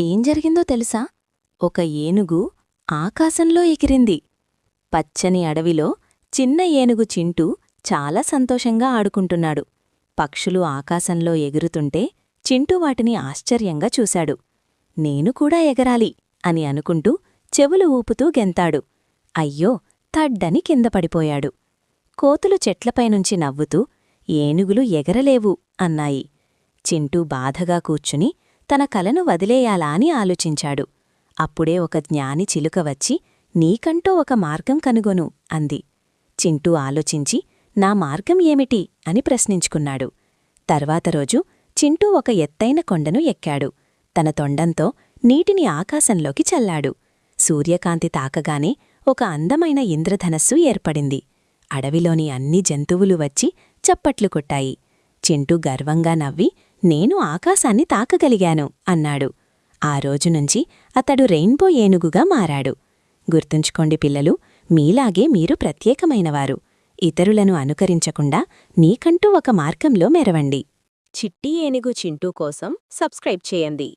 ఏం జరిగిందో తెలుసా? ఒక ఏనుగు ఆకాశంలో ఎగిరింది. పచ్చని అడవిలో చిన్న ఏనుగు చింటూ చాలా సంతోషంగా ఆడుకుంటున్నాడు. పక్షులు ఆకాశంలో ఎగురుతుంటే చింటూ వాటిని ఆశ్చర్యంగా చూశాడు. నేను కూడా ఎగరాలి అని అనుకుంటూ చెవులు ఊపుతూ గెంతాడు. అయ్యో, తడ్డని కింద పడిపోయాడు. కోతులు చెట్లపైనుంచి నవ్వుతూ ఏనుగులు ఎగరలేవు అన్నాయి. చింటూ బాధగా కూర్చుని తన కలను వదిలేయాలా అని ఆలోచించాడు. అప్పుడే ఒక జ్ఞాని చిలుక వచ్చి, నీకంటూ ఒక మార్గం కనుగొను అంది. చింటూ ఆలోచించి, నా మార్గం ఏమిటి అని ప్రశ్నించుకున్నాడు. తర్వాత రోజు చింటూ ఒక ఎత్తైన కొండను ఎక్కాడు. తన తొండంతో నీటిని ఆకాశంలోకి చల్లాడు. సూర్యకాంతి తాకగానే ఒక అందమైన ఇంద్రధనస్సు ఏర్పడింది. అడవిలోని అన్ని జంతువులు వచ్చి చప్పట్లు కొట్టాయి. చింటూ గర్వంగా నవ్వి, నేను ఆకాశాన్ని తాకగలిగాను అన్నాడు. ఆ రోజునుంచి అతడు రెయిన్బో ఏనుగుగా మారాడు. గుర్తుంచుకోండి పిల్లలు, మీలాగే మీరు ప్రత్యేకమైనవారు. ఇతరులను అనుకరించకుండా నీకంటూ ఒక మార్గంలో మెరవండి. చిట్టి ఏనుగు చింటూ కోసం సబ్స్క్రైబ్ చేయండి.